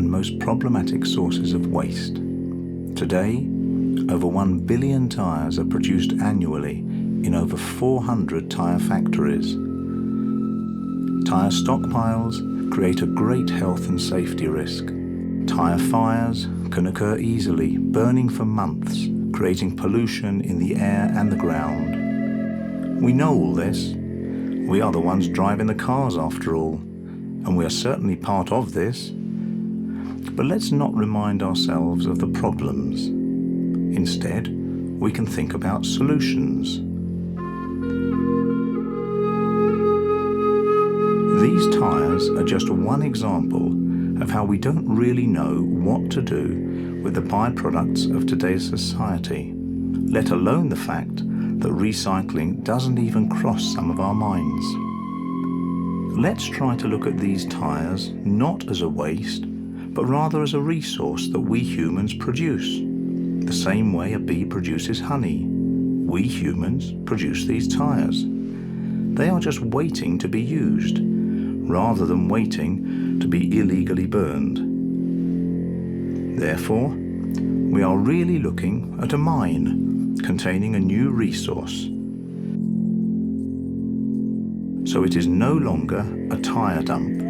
and most problematic sources of waste. Today, over 1 billion tyres are produced annually in over 400 tyre factories. Tyre stockpiles create a great health and safety risk. Tyre fires can occur easily, burning for months, creating pollution in the air and the ground. We know all this. We are the ones driving the cars after all, and we are certainly part of this. But let's not remind ourselves of the problems. Instead, we can think about solutions. These tyres are just one example of how we don't really know what to do with the byproducts of today's society, let alone the fact that recycling doesn't even cross some of our minds. Let's try to look at these tyres not as a waste, but rather as a resource that we humans produce. The same way a bee produces honey, we humans produce these tyres. They are just waiting to be used, rather than waiting to be illegally burned. Therefore, we are really looking at a mine containing a new resource. So it is no longer a tyre dump.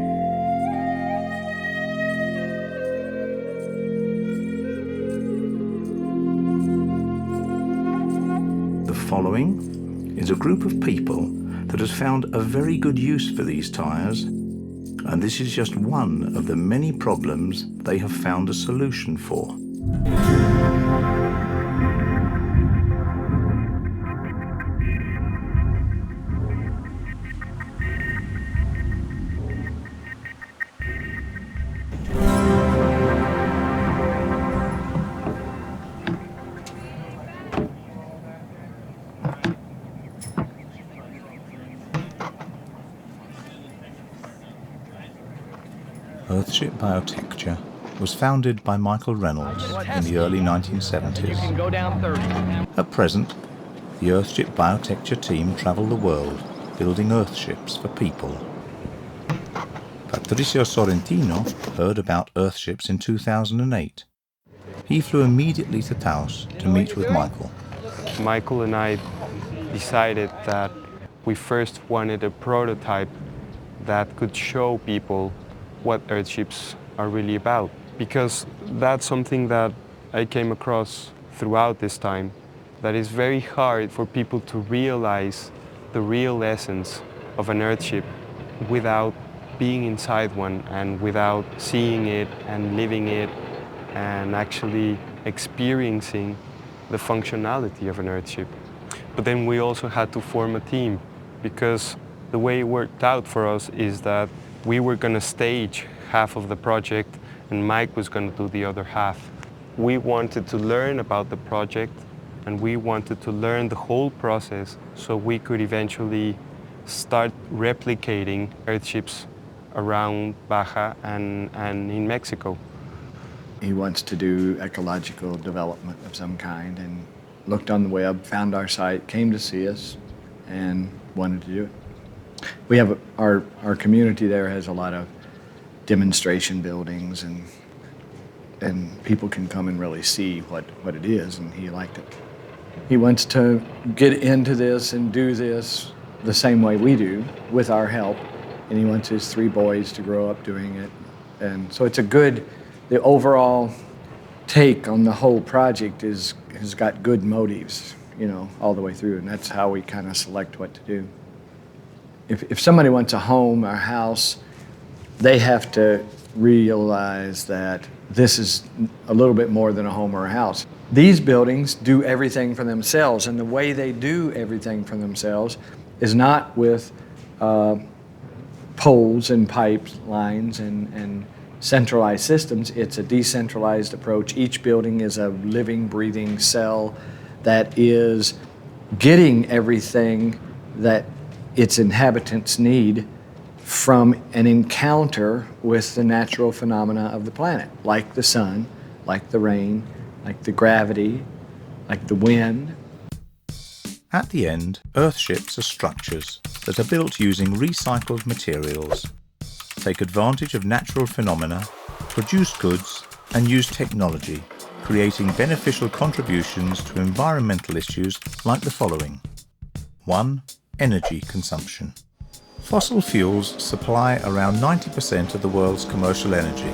The following is a group of people that has found a very good use for these tyres, and this is just one of the many problems they have found a solution for. Earthship Biotecture was founded by Michael Reynolds in the early 1970s. At present, the Earthship Biotecture team travel the world building earthships for people. Patricio Sorrentino heard about earthships in 2008. He flew immediately to Taos to meet with Michael. Michael and I decided that we first wanted a prototype that could show people what earthships are really about, because that's something that I came across throughout this time, that is very hard for people to realize the real essence of an earthship without being inside one and without seeing it and living it and actually experiencing the functionality of an earthship. But then we also had to form a team, because the way it worked out for us is that we were going to stage half of the project and Mike was going to do the other half. We wanted to learn about the project and we wanted to learn the whole process so we could eventually start replicating earthships around Baja and in Mexico. He wants to do ecological development of some kind and looked on the web, found our site, came to see us and wanted to do it. We have our community there has a lot of demonstration buildings and people can come and really see what it is, and he liked it. He wants to get into this and do this the same way we do with our help, and he wants his 3 boys to grow up doing it. And so it's the overall take on the whole project has got good motives, all the way through, and that's how we kind of select what to do. If somebody wants a home or a house, they have to realize that this is a little bit more than a home or a house. These buildings do everything for themselves, and the way they do everything for themselves is not with poles and pipelines and centralized systems. It's a decentralized approach. Each building is a living, breathing cell that is getting everything that its inhabitants need from an encounter with the natural phenomena of the planet, like the sun, like the rain, like the gravity, like the wind. At the end, earthships are structures that are built using recycled materials, take advantage of natural phenomena, produce goods and use technology, creating beneficial contributions to environmental issues like the following. 1. Energy consumption. Fossil fuels supply around 90% of the world's commercial energy.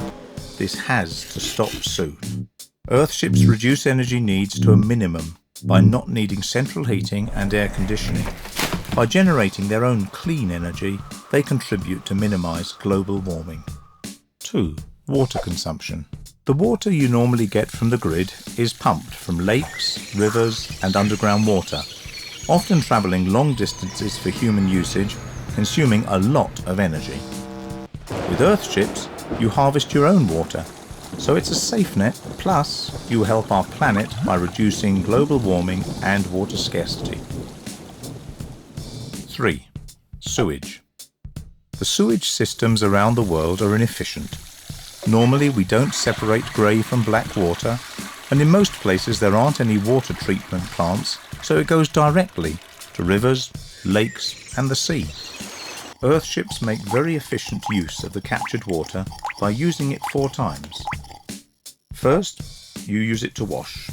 This has to stop soon. Earthships reduce energy needs to a minimum by not needing central heating and air conditioning. By generating their own clean energy, they contribute to minimize global warming. 2. Water consumption. The water you normally get from the grid is pumped from lakes, rivers, and underground water, often traveling long distances for human usage, consuming a lot of energy. With Earthships, you harvest your own water, so it's a safe net, plus you help our planet by reducing global warming and water scarcity. 3. Sewage. The sewage systems around the world are inefficient. Normally we don't separate grey from black water, and in most places there aren't any water treatment plants, so it goes directly to rivers, lakes and the sea. Earthships make very efficient use of the captured water by using it 4 times. First, you use it to wash,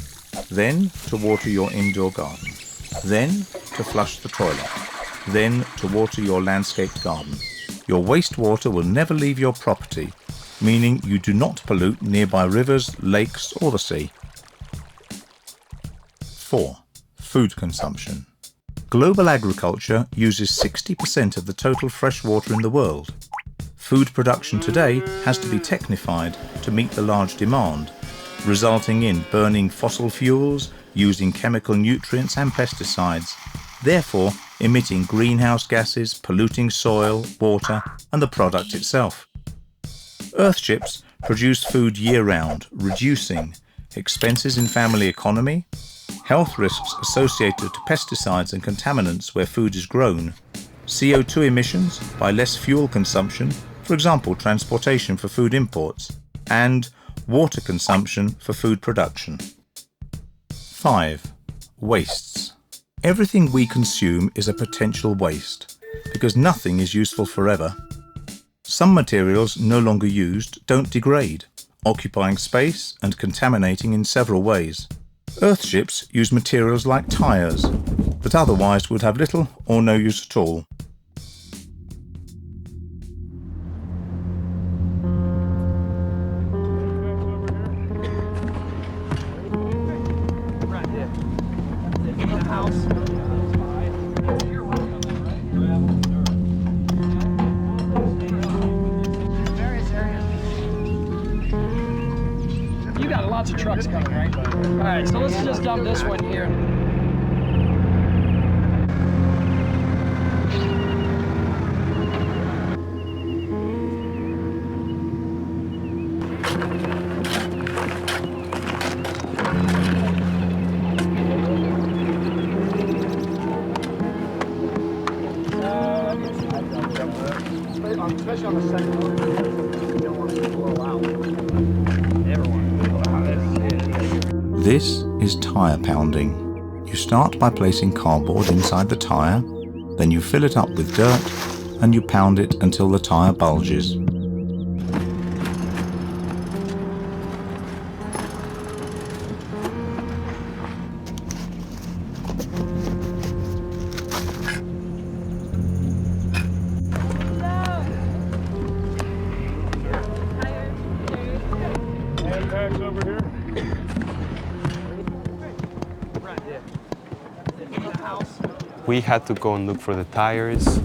then to water your indoor garden, then to flush the toilet, then to water your landscaped garden. Your wastewater will never leave your property, meaning you do not pollute nearby rivers, lakes or the sea. 4. Food consumption. Global agriculture uses 60% of the total fresh water in the world. Food production today has to be technified to meet the large demand, resulting in burning fossil fuels, using chemical nutrients and pesticides, therefore emitting greenhouse gases, polluting soil, water and the product itself. Earthships produce food year-round, reducing expenses in family economy, health risks associated to pesticides and contaminants where food is grown, CO2 emissions by less fuel consumption, for example transportation for food imports, and water consumption for food production. 5. Wastes. Everything we consume is a potential waste, because nothing is useful forever. Some materials no longer used don't degrade, occupying space and contaminating in several ways. Earthships use materials like tyres, that otherwise would have little or no use at all. You got lots of trucks coming, right? All right, so let's just dump this one here. Especially on the second one, you don't want it to blow out. Never want it to blow out. This is tyre pounding. You start by placing cardboard inside the tyre, then you fill it up with dirt and you pound it until the tyre bulges. Over here. We had to go and look for the tires.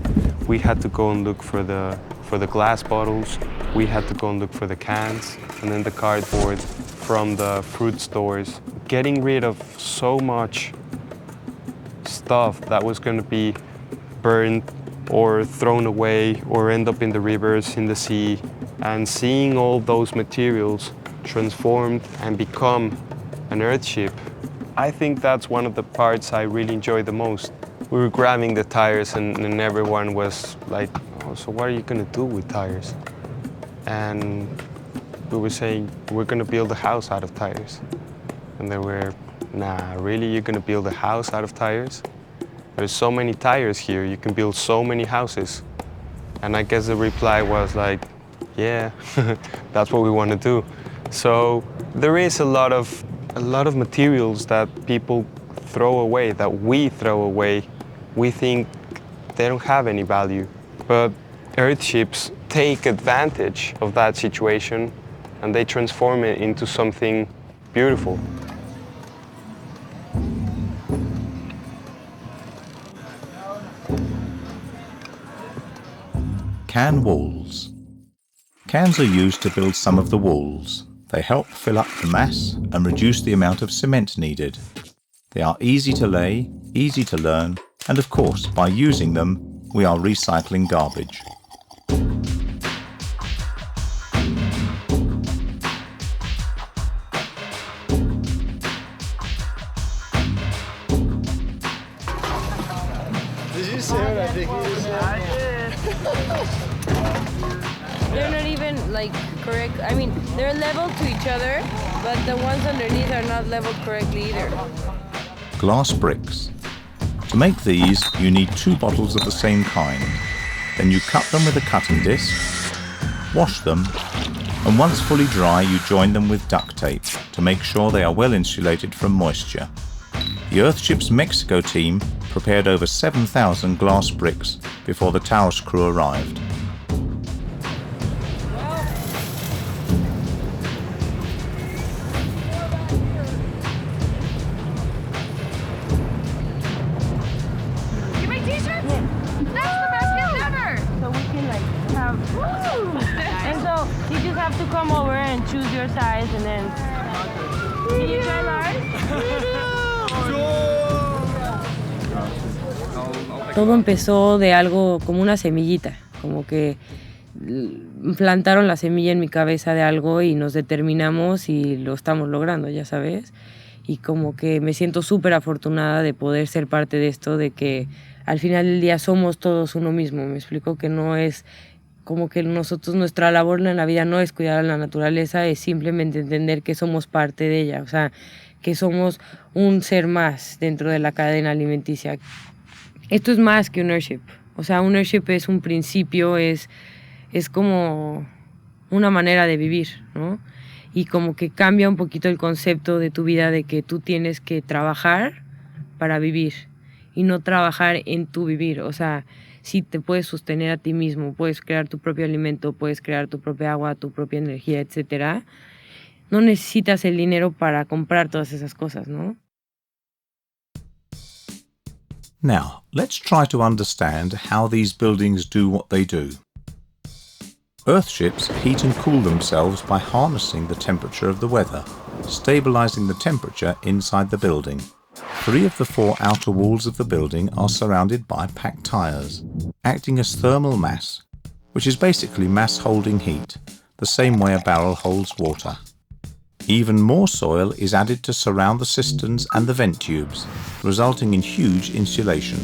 We had to go and look for the glass bottles. We had to go and look for the cans and then the cardboard from the fruit stores. Getting rid of so much stuff that was going to be burned or thrown away or end up in the rivers, in the sea, and seeing all those materials transformed and become an Earthship. I think that's one of the parts I really enjoy the most. We were grabbing the tires and everyone was like, oh, so what are you gonna do with tires? And we were saying, we're gonna build a house out of tires. And they were, nah, really, you're gonna build a house out of tires? There's so many tires here, you can build so many houses. And I guess the reply was like, Yeah, that's what we want to do. So there is a lot of materials that people throw away, that we throw away. We think they don't have any value, but Earthships take advantage of that situation and they transform it into something beautiful. Can walls. Cans are used to build some of the walls. They help fill up the mass and reduce the amount of cement needed. They are easy to lay, easy to learn, and of course, by using them, we are recycling garbage. Did you say what I think you said? I did. They're not even like correct. I mean, they're level to each other, but the ones underneath are not leveled correctly either. Glass bricks. To make these, you need 2 bottles of the same kind. Then you cut them with a cutting disc, wash them, and once fully dry, you join them with duct tape to make sure they are well insulated from moisture. The Earthships Mexico team prepared over 7,000 glass bricks before the Taos crew arrived. You make t-shirts? Yeah. That's the best gift ever! So we can like have. And so you just have to come over and choose your size, and then. Can you try large? Todo empezó de algo como una semillita, como que plantaron la semilla en mi cabeza de algo y nos determinamos y lo estamos logrando, ya sabes. Y como que me siento súper afortunada de poder ser parte de esto, de que al final del día somos todos uno mismo. Me explico que no es como que nosotros, nuestra labor en la vida no es cuidar a la naturaleza, es simplemente entender que somos parte de ella, o sea, que somos un ser más dentro de la cadena alimenticia. Esto es más que un Earthship. O sea, un Earthship es un principio, es como una manera de vivir, ¿no? Y como que cambia un poquito el concepto de tu vida de que tú tienes que trabajar para vivir y no trabajar en tu vivir. O sea, sí te puedes sostener a ti mismo, puedes crear tu propio alimento, puedes crear tu propia agua, tu propia energía, etcétera. No necesitas el dinero para comprar todas esas cosas, ¿no? Now, let's try to understand how these buildings do what they do. Earthships heat and cool themselves by harnessing the temperature of the weather, stabilizing the temperature inside the building. 3 of the 4 outer walls of the building are surrounded by packed tires, acting as thermal mass, which is basically mass holding heat, the same way a barrel holds water. Even more soil is added to surround the cisterns and the vent tubes, resulting in huge insulation.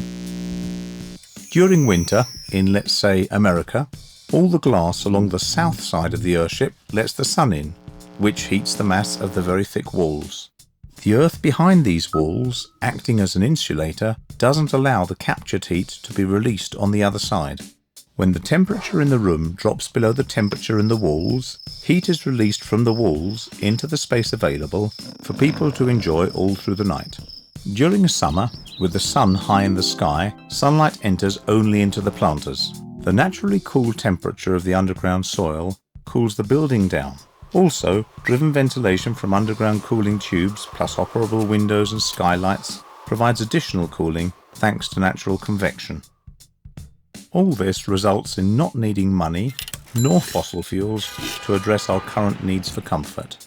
During winter, in let's say America, all the glass along the south side of the Earthship lets the sun in, which heats the mass of the very thick walls. The earth behind these walls, acting as an insulator, doesn't allow the captured heat to be released on the other side. When the temperature in the room drops below the temperature in the walls, heat is released from the walls into the space available for people to enjoy all through the night. During summer, with the sun high in the sky, sunlight enters only into the planters. The naturally cool temperature of the underground soil cools the building down. Also, driven ventilation from underground cooling tubes plus operable windows and skylights provides additional cooling thanks to natural convection. All this results in not needing money nor fossil fuels to address our current needs for comfort.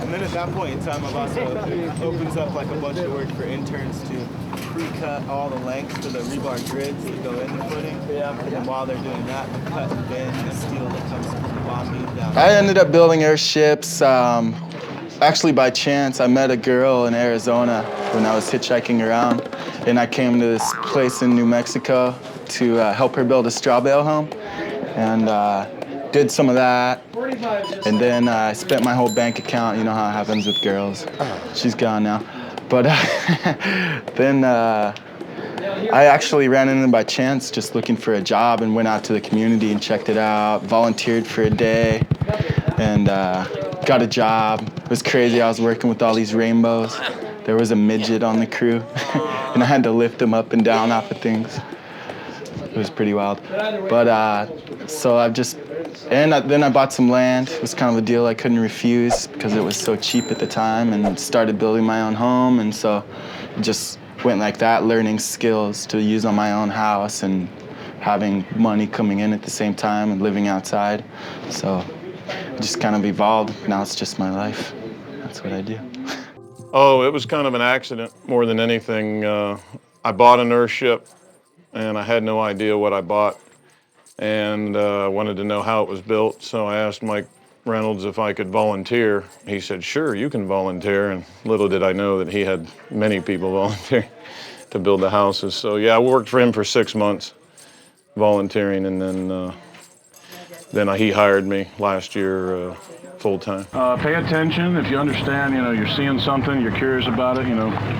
And then at that point in time, I've also opens up like a bunch of work for interns to pre-cut all the lengths to the rebar grids that go in the footing. And while they're doing that, cut and bend the steel that comes from the bomb beam down. I ended up building airships. Actually, by chance, I met a girl in Arizona when I was hitchhiking around, and I came to this place in New Mexico to help her build a straw bale home. and did some of that. And then I spent my whole bank account. You know how it happens with girls. She's gone now. But then I actually ran into them by chance just looking for a job and went out to the community and checked it out, volunteered for a day, and got a job. It was crazy. I was working with all these rainbows. There was a midget on the crew, and I had to lift him up and down off of things. It was pretty wild. But so I've just, and then I bought some land. It was kind of a deal I couldn't refuse because it was so cheap at the time, and started building my own home. And so just went like that, learning skills to use on my own house and having money coming in at the same time and living outside. So it just kind of evolved. Now it's just my life. That's what I do. Oh, it was kind of an accident more than anything. I bought an Earthship, and I had no idea what I bought, and wanted to know how it was built. So I asked Mike Reynolds if I could volunteer. He said, sure, you can volunteer. And little did I know that he had many people volunteer to build the houses. So yeah, I worked for him for 6 months volunteering, and then he hired me last year full-time. Pay attention. If you understand, you're seeing something, you're curious about it,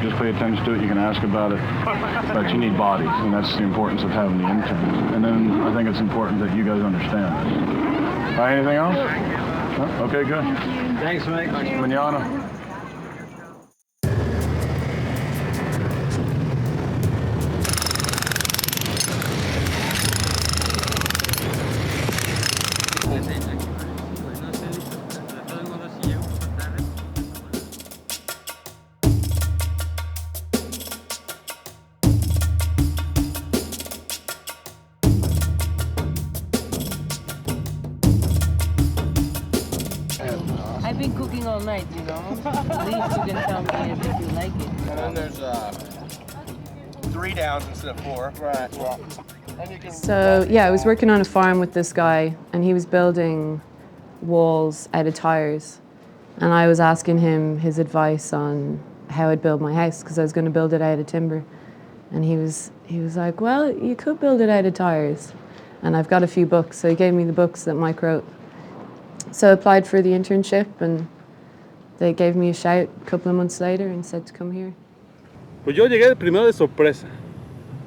just pay attention to it. You can ask about it, but you need bodies, and that's the importance of having the interviews. And then I think it's important that you guys understand this. Anything else? No? Okay, good. Thanks, Mike. Manana. I've been cooking all night, At least you can tell me if you like it. And then there's 3 downs instead of 4. Right. Well, So yeah, I was working on a farm with this guy, and he was building walls out of tires, and I was asking him his advice on how I'd build my house because I was going to build it out of timber, and he was like, well, you could build it out of tires, and I've got a few books, so he gave me the books that Mike wrote. So I applied for the internship, and they gave me a shout a couple of months later and said to come here. Pues yo llegué primero de sorpresa,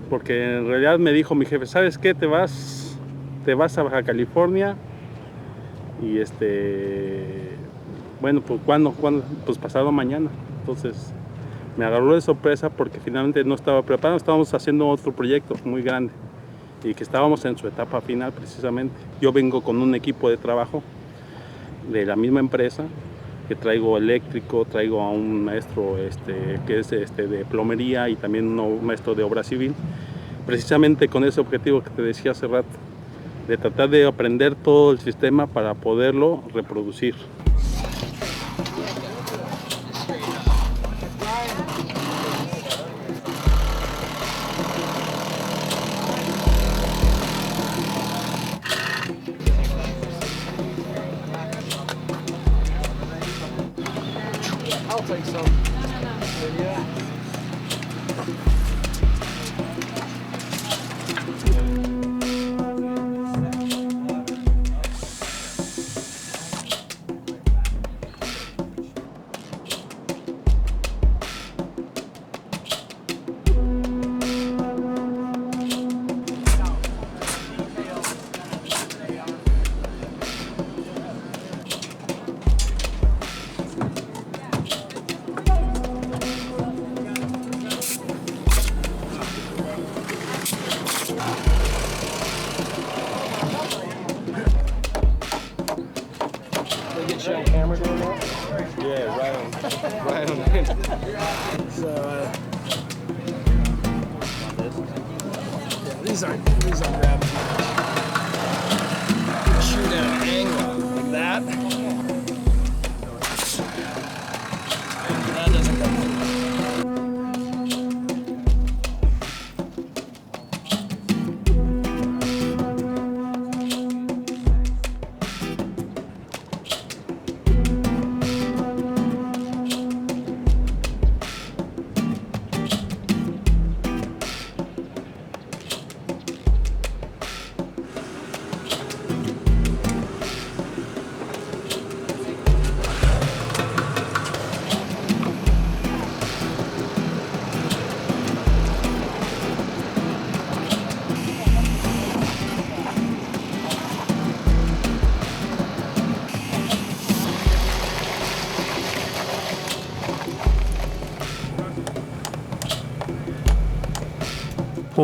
porque en realidad me dijo mi jefe, ¿sabes qué? Te vas a Baja California y bueno, pues ¿cuándo? Pues pasado mañana. Entonces me agarró de sorpresa porque finalmente no estaba preparado, estábamos haciendo otro proyecto muy grande y que estábamos en su etapa final precisamente. Yo vengo con un equipo de trabajo de la misma empresa, que traigo eléctrico, traigo a un maestro que es de plomería y también un maestro de obra civil, precisamente con ese objetivo que te decía hace rato, de tratar de aprender todo el sistema para poderlo reproducir. I'll take some. Yeah. Camera doing that? Yeah, right on. So, these aren't gravity. Shoot at an angle like that. That doesn't come through.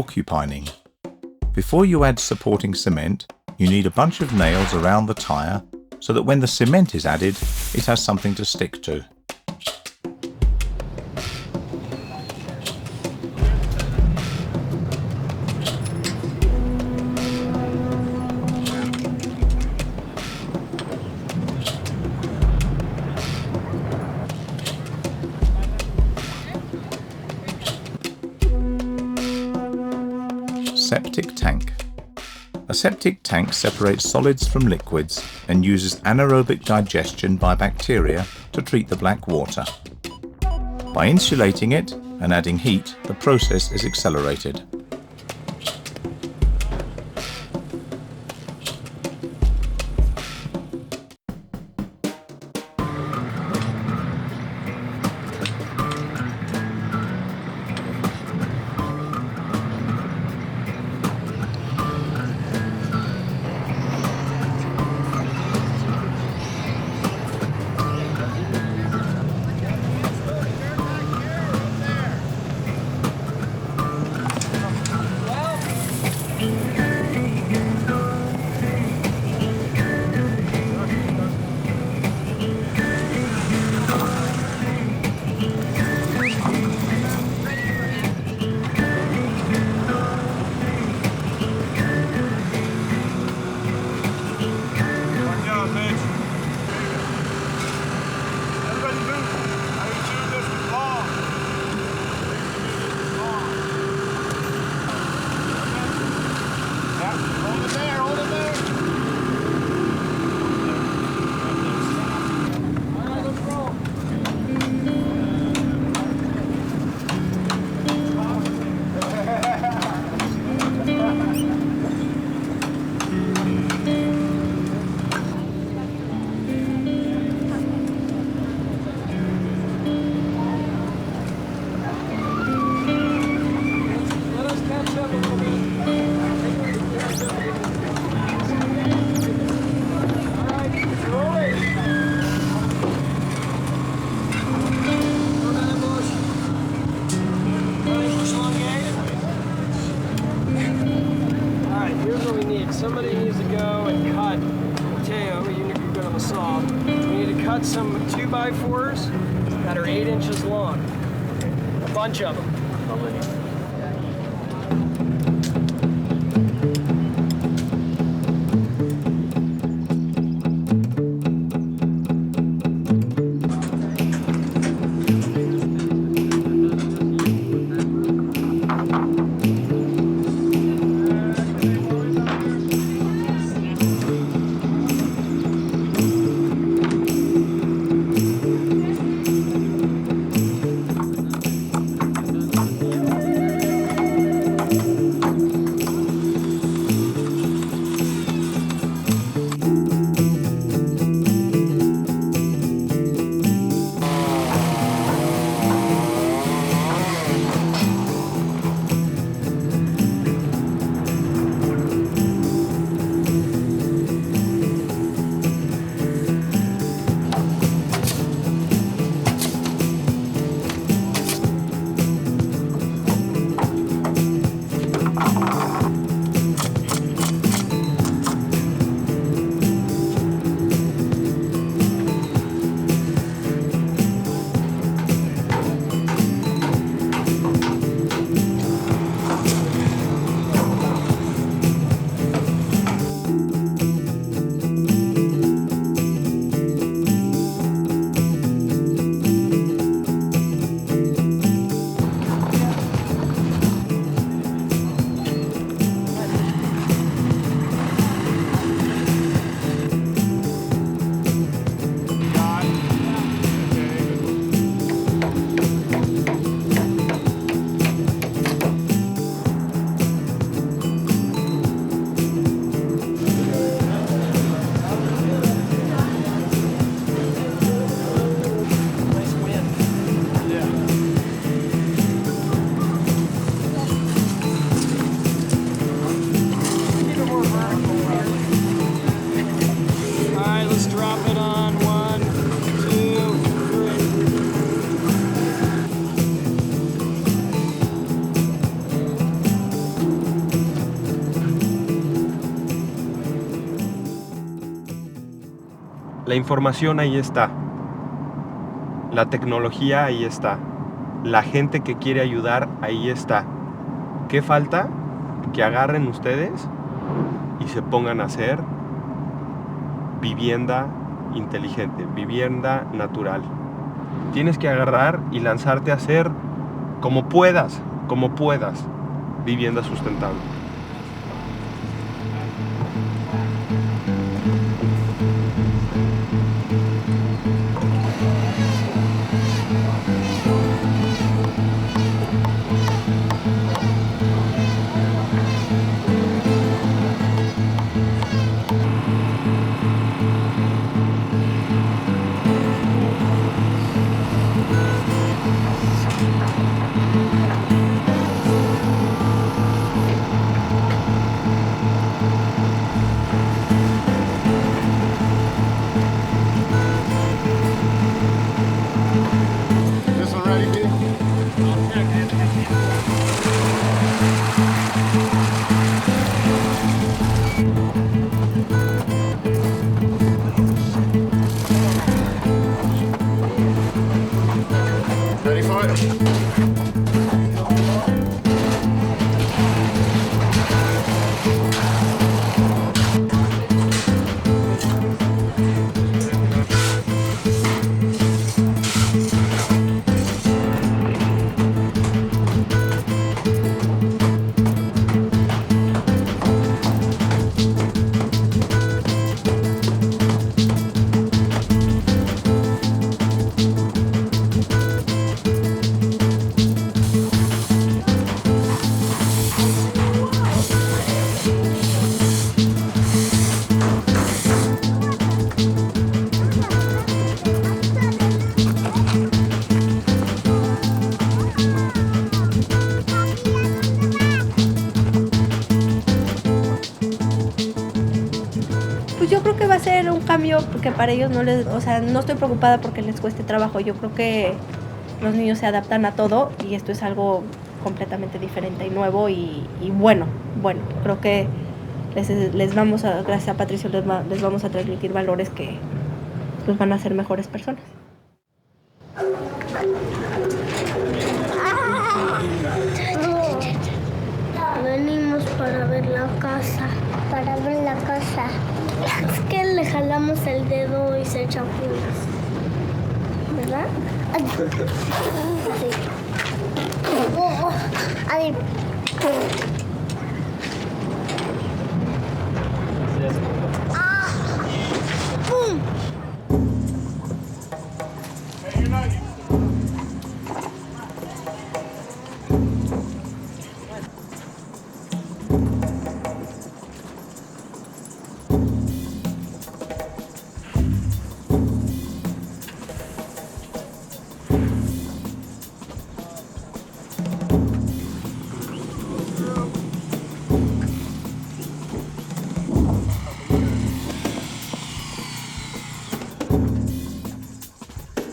porcupining. Before you add supporting cement, you need a bunch of nails around the tyre so that when the cement is added, it has something to stick to. Septic tank. A septic tank separates solids from liquids and uses anaerobic digestion by bacteria to treat the black water. By insulating it and adding heat, the process is accelerated. Somebody needs to go and cut, Mateo, even if you've got on the saw, we need to cut some 2x4s that are 8 inches long. A bunch of them. La información ahí está. La tecnología ahí está. La gente que quiere ayudar ahí está. ¿Qué falta? Que agarren ustedes y se pongan a hacer vivienda inteligente, vivienda natural. Tienes que agarrar y lanzarte a hacer como puedas, vivienda sustentable. This one ready, B? Ready for it? Pues yo creo que va a ser un cambio porque para ellos no les, o sea, no estoy preocupada porque les cueste trabajo. Yo creo que los niños se adaptan a todo y esto es algo completamente diferente y nuevo y bueno, creo que les vamos a, gracias a Patricio, les vamos a transmitir valores que los van a hacer mejores personas. Venimos para ver la casa. Para ver la casa. Es que le jalamos el dedo y se echa puras. ¿Verdad? Así. Ahí. ¡Pum!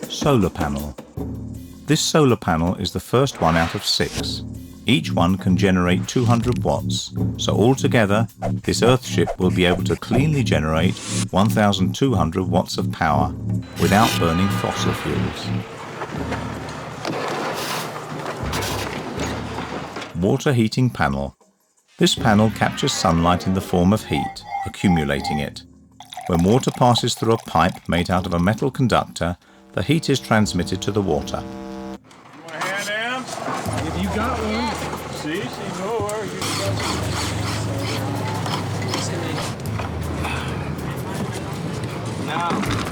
Solar panel. This solar panel is the first one out of 6. Each one can generate 200 watts, so altogether this Earthship will be able to cleanly generate 1,200 watts of power without burning fossil fuels. Water heating panel. This panel captures sunlight in the form of heat, accumulating it. When water passes through a pipe made out of a metal conductor, the heat is transmitted to the water. You want a hand, Am? If you got one. See, she's over. Now.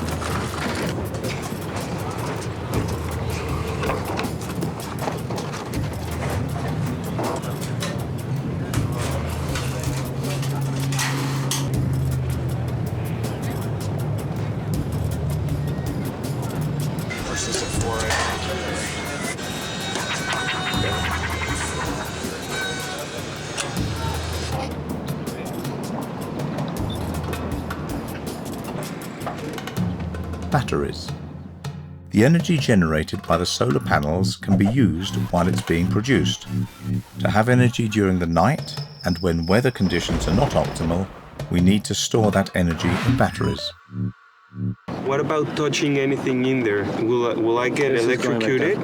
Batteries. The energy generated by the solar panels can be used while it's being produced. To have energy during the night and when weather conditions are not optimal, we need to store that energy in batteries. What about touching anything in there? Will I get electrocuted?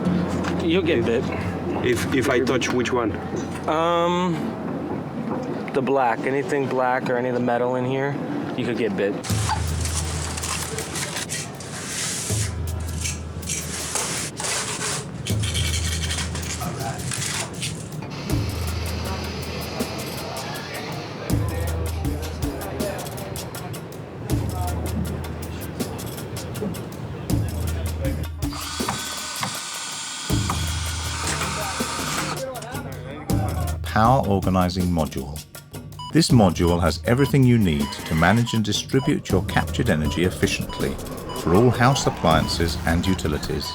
You'll get bit. If I touch which one? The black, anything black or any of the metal in here, you could get bit. Power Organizing Module. This module has everything you need to manage and distribute your captured energy efficiently for all house appliances and utilities.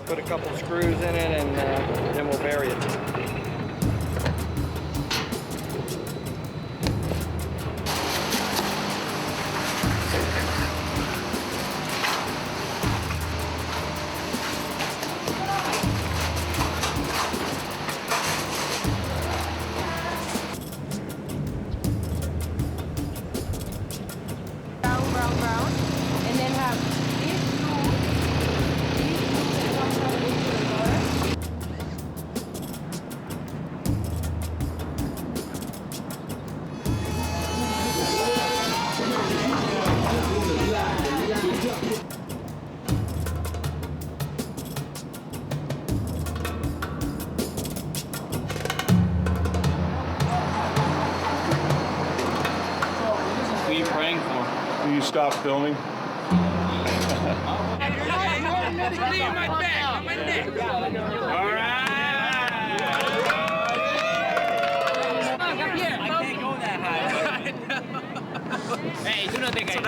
Put a couple screws in it and then we'll bury it. Brown, and then have these screws that come from the Who are you praying for? Will you stop filming? Hey, tú no te caes.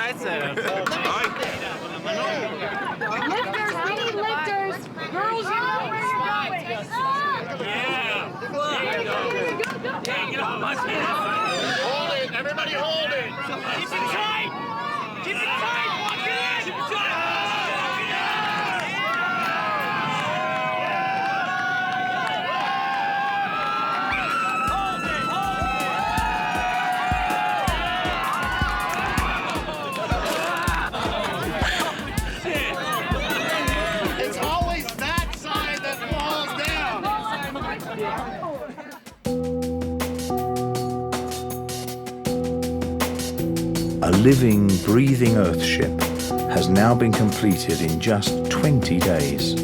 Lifters, we need lifters. Girls, you know where you're going. Hold it, everybody hold it. Keep it tight. Keep it tight. Walk it in. Keep it tight. It's always that side that falls down. A living, breathing Earthship has now been completed in just 20 days.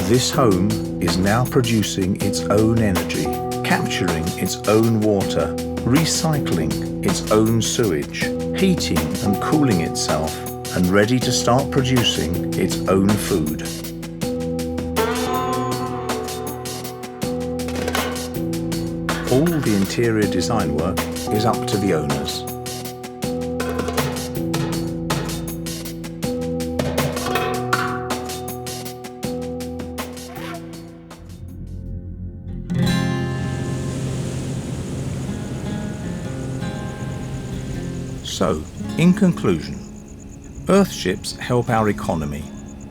This home is now producing its own energy, capturing its own water, recycling its own sewage, heating and cooling itself, and ready to start producing its own food. All the interior design work is up to the owners. So, in conclusion, Earthships help our economy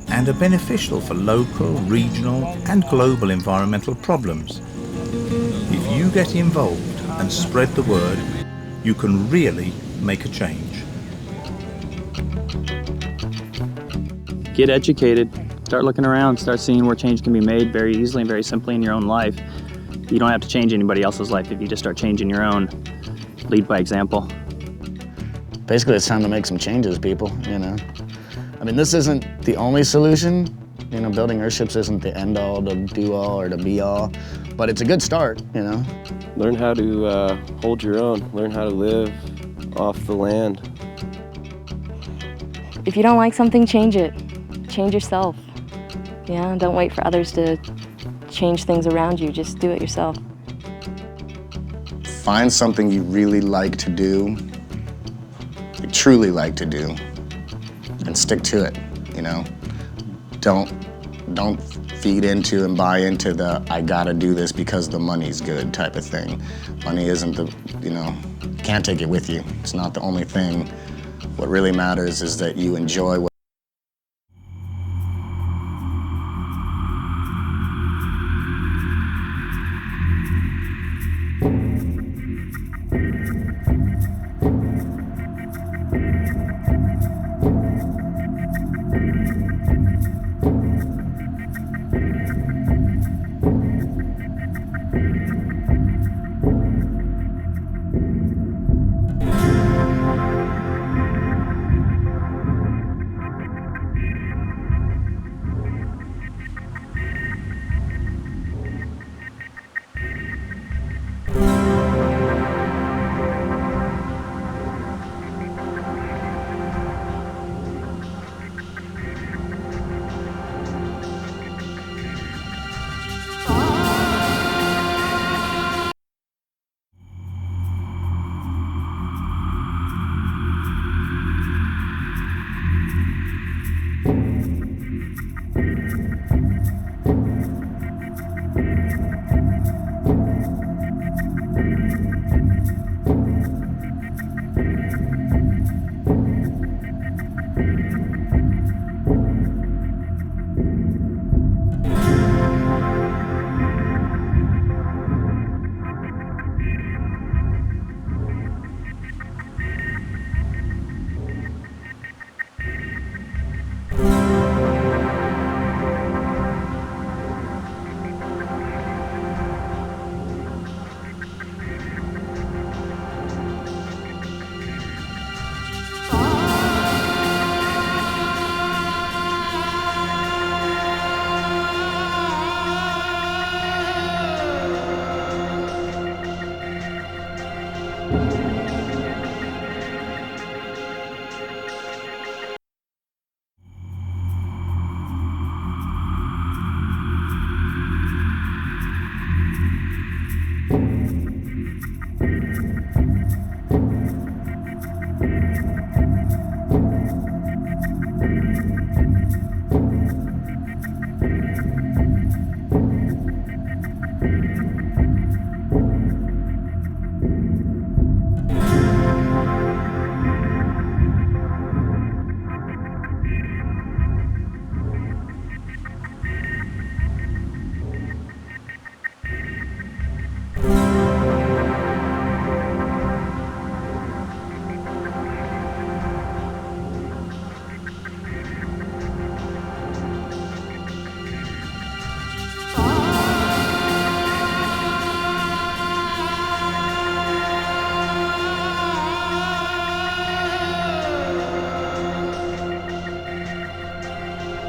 and are beneficial for local, regional and global environmental problems. If you get involved and spread the word, you can really make a change. Get educated, start looking around, start seeing where change can be made very easily and very simply in your own life. You don't have to change anybody else's life if you just start changing your own. Lead by example. Basically, it's time to make some changes, people, you know. I mean, this isn't the only solution. You know, building Earthships isn't the end-all, the do-all, or the be-all, but it's a good start, you know. Learn how to hold your own. Learn how to live off the land. If you don't like something, change it. Change yourself. Yeah, don't wait for others to change things around you. Just do it yourself. Find something you really like to do, you truly like to do, and stick to it, you know? Don't feed into and buy into the I gotta do this because the money's good type of thing. Money isn't the, you know, can't take it with you. It's not the only thing. What really matters is that you enjoy what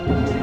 Thank you.